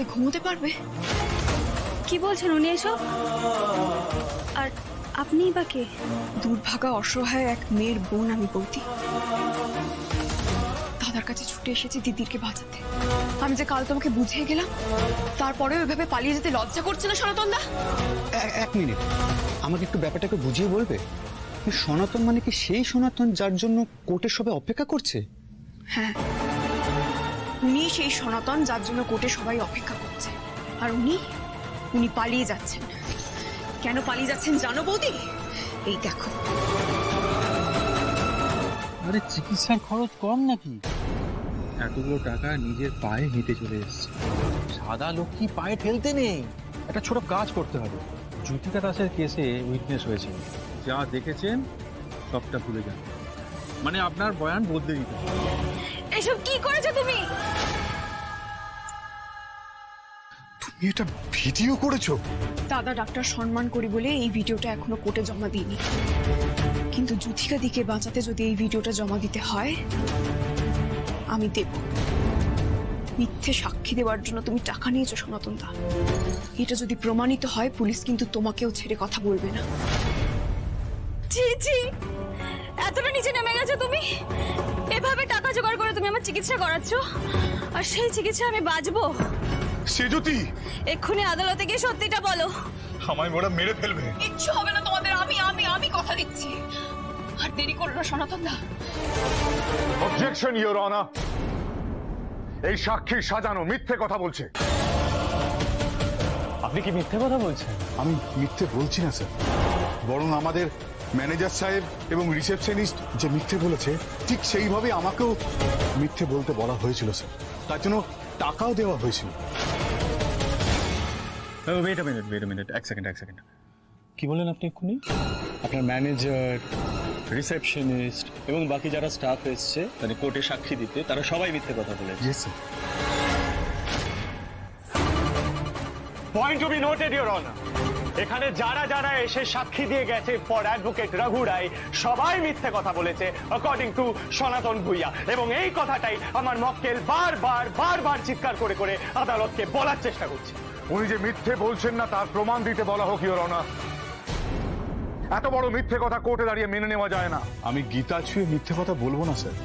রাতে ঘুমোতে পারবে? কি বলছেন উনি এসব? আর আপনিই বা কে? দুর্ভাগা অসহায় এক মেয়ের বোন আমি বৌদি। দাদার কাছে ছুটে এসেছি দিদিরকে বাঁচাতে। আমি যে কাল তোমাকে বুঝিয়ে গেলাম, তারপরেও এভাবে পালিয়ে যেতে লজ্জা করছে না সনাতন দা? এক মিনিট, আমাকে একটু ব্যাপারটাকে বুঝিয়ে বলবে? সনাতন মানে কি সেই সনাতন যার জন্য কোর্টের সবাই অপেক্ষা করছে? হ্যাঁ, উনি সেই সনাতন যার জন্য কোর্টে সবাই অপেক্ষা করছে। আর উনি পালিয়ে যাচ্ছেন। কেন পালিয়ে যাচ্ছেন জানো বৌদি? এই দেখো। আরে চিকিৎসার খরচ কম নাকি? এতগুলো টাকা নিজের পায়ে হেঁটে চলে এসছে। সাদা লক্ষ্মী পায়ে ঠেলতে নেই, একটা ছোট কাজ করতে হবে। জ্যোতিকা দাসের কেসে উইটনেস হয়েছিল, যা দেখেছেন সবটা ভুলে যান। মানে আপনার বয়ান বদলে দিতে হবে। এসব কি করেছো তুমি? তুমি এটা ভিডিও করেছো? দাদা ডাক্তার সম্মান করি বলে এই ভিডিওটা এখনো কোর্টে জমা দিইনি, কিন্তু জ্যোতিকা দিকে বাঁচাতে যদি এই ভিডিওটা জমা দিতে হয় আমি দেব। মিথ্যে সাক্ষী দেওয়ার জন্য তুমি টাকা নিয়েছো সনাতন দা। এটা যদি প্রমাণিত হয় পুলিশ কিন্তু তোমাকেও ছেড়ে কথা বলবে না। ছি ছি, এতটা নিচে নেমে গেছো তুমি? এভাবে টাকা জোগাড় করে তুমি আমার চিকিৎসা করাচ্ছ, আর সেই চিকিৎসা আমি বাঁচবো? সে জ্যোতি, এক্ষুনি আদালতে গিয়ে সত্যিটা বলো। আমায় ওরা মেরে ফেলবে। কিচ্ছু হবে না তোমাদের, আমি কথা দিচ্ছি। আর দেরি করো না সনাতন দা। Objection your honour. এই সাক্ষী সাজানো মিথ্যে কথা বলছে। আপনি কি মিথ্যে কথা বলছেন? আমি মিথ্যে বলছি না স্যার, বরং আমাদের ম্যানেজার সাহেব এবং রিসেপশনিস্ট যে মিথ্যে বলেছে ঠিক সেইভাবে আমাকেও মিথ্যে বলতে বলা হয়েছিল স্যার। তার জন্য টাকাও দেওয়া হয়েছিল। ওয়েট আ মিনিট, এক সেকেন্ড। কি বললেন আপনি এক্ষুনি? আপনার ম্যানেজার, রিসেপশনিস্ট এবং বাকি যারা স্টাফ এসছে মানে কোর্টে সাক্ষী দিতে, তারা সবাই মিথ্যে কথা বলেছে? Yes sir. Point to be noted your honour, এখানে যারা যারা এসে সাক্ষী দিয়ে গেছে ফর অ্যাডভোকেট রঘু রায়, সবাই মিথ্যে কথা বলেছে অ্যাকর্ডিং টু সনাতন ভূঁইয়া। এবং এই কথাটাই আমার মক্কেল বারবার চিৎকার করে করে আদালতকে বলার চেষ্টা করছে। উনি যে মিথ্যে বলছেন না তার প্রমাণ দিতে বলা হোক ইওর অনার। এত বড় মিথ্যে কথা কোর্টে দাঁড়িয়ে মেনে নেওয়া যায় না। আমি গীতা ছুঁয়ে মিথ্যে কথা বলবো না স্যার।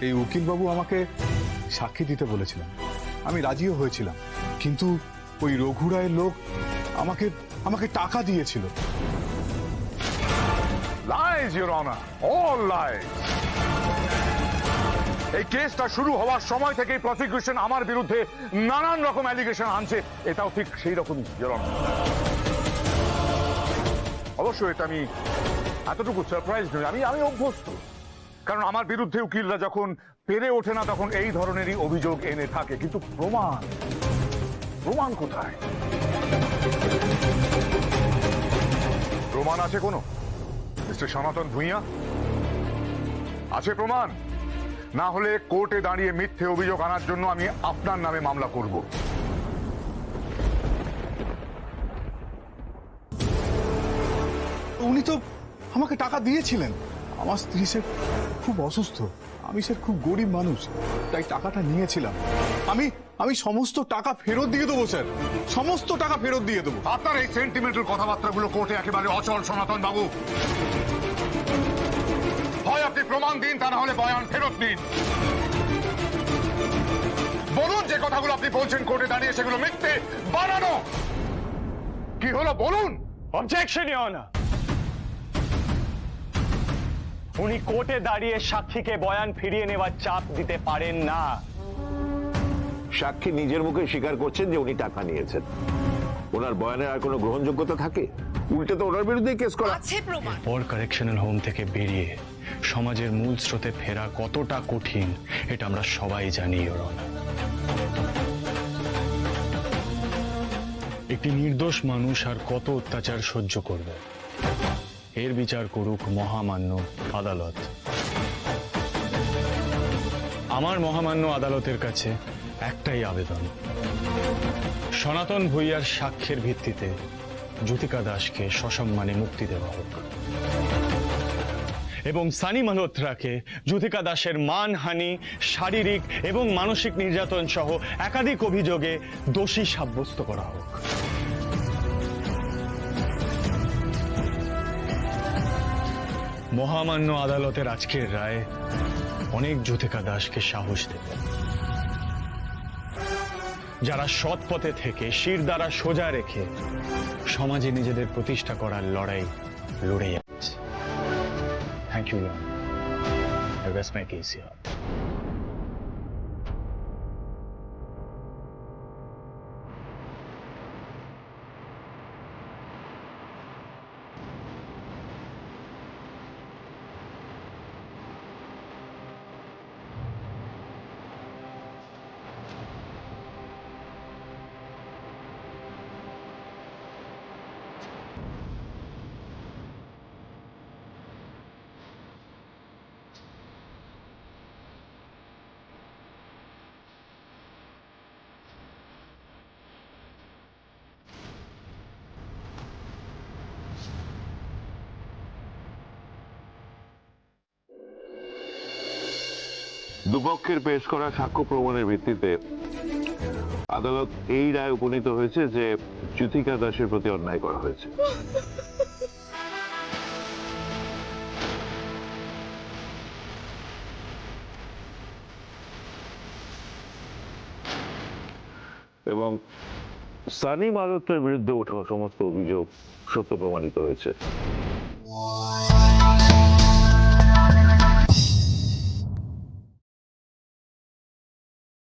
এই উকিলবাবু আমাকে সাক্ষী দিতে বলেছিলেন, আমি রাজিও হয়েছিলাম, কিন্তু ওই রঘু রায়ের লোক আমাকে টাকা দিয়েছিল। Lies your honour, all lies. এই কেসটা শুরু হওয়ার সময় থেকেই প্রসিকিউশন আমার বিরুদ্ধে নানান রকম অ্যালিগেশন আনছে, এটাও ঠিক সেই রকমই ইওর অনার। অবশ্যই এটা আমি এতটুকু সারপ্রাইজ নই, আমি অভ্যস্ত। কারণ আমার বিরুদ্ধে উকিলরা যখন পেরে ওঠে না তখন এই ধরনেরই অভিযোগ এনে থাকে, কিন্তু প্রমাণ কোথায়? প্রমাণ আছে কোনো মিস্টার সনাতন ভূঁইয়া? আছে প্রমাণ? না হলে কোর্টে দাঁড়িয়ে মিথ্যে অভিযোগ আনার জন্য আমি আপনার নামে মামলা করব। উনি তো আমাকে টাকা দিয়েছিলেন। আমার স্ত্রী স্যার খুব অসুস্থ, আমি স্যার খুব গরিব মানুষ, তাই টাকাটা নিয়েছিলাম। আমি সমস্ত টাকা ফেরত দিয়ে দেবো স্যার, সমস্ত টাকা ফেরত দিয়ে দেবো। আপনার এই সেন্টিমেন্টাল কথাবার্তাগুলো কোর্টে একেবারে অচল সনাতন বাবু। হয় আপনি প্রমাণ দিন, তা না হলে বয়ান ফেরত নিন। বলুন যে কথাগুলো আপনি বলছেন কোর্টে দাঁড়িয়ে সেগুলো মিথ্যে বানানো। কি হলো বলুন? Objection your honour. উনি কোর্টে দাঁড়িয়ে সাক্ষীকে বয়ান ফিরিয়ে নেওয়ার চাপ দিতে পারেন না। সাক্ষী নিজের মুখে স্বীকার করছেন যে উনি টাকা নিয়েছেন। ওনার বয়ানের আর কোনো গ্রহণযোগ্যতা থাকে? উল্টে তো ওনার বিরুদ্ধেই কেস করা আছে প্রমাণ। ওর কারেকশনাল হোম থেকে বেরিয়ে সমাজের মূল স্রোতে ফেরা কতটা কঠিন এটা আমরা সবাই জানি ইওর অনার। একটি নির্দোষ মানুষ আর কত অত্যাচার সহ্য করবে, এর বিচার করুক মহামান্য আদালত। আমার মহামান্য আদালতের কাছে একটাই আবেদন, সনাতন ভূঁইয়ার সাক্ষ্যের ভিত্তিতে জ্যোতিকা দাসকে সসম্মানে মুক্তি দেওয়া হোক। এবং সানি মালহোত্রাকে যুথিকা দাসের মানহানি, শারীরিক এবং মানসিক নির্যাতন সহ একাধিক অভিযোগে দোষী সাব্যস্ত করা হোক। মহামান্য আদালতের আজকের রায় অনেক যুথিকা দাসকে সাহস দেবে, যারা সৎ পথে থেকে শির দ্বারা সোজা রেখে সমাজে নিজেদের প্রতিষ্ঠা করার লড়াই লড়ে যাচ্ছে। Thank you, I rest my case here. দুপক্ষের পেশ করা সাক্ষ্য প্রমাণের ভিত্তিতে আদালত এই রায় উপনীত হয়েছে যে যুথিকা দাসের প্রতি অন্যায় করা হয়েছে। এবং সানি মালহোত্রার বিরুদ্ধে ওঠা সমস্ত অভিযোগ সত্য প্রমাণিত হয়েছে।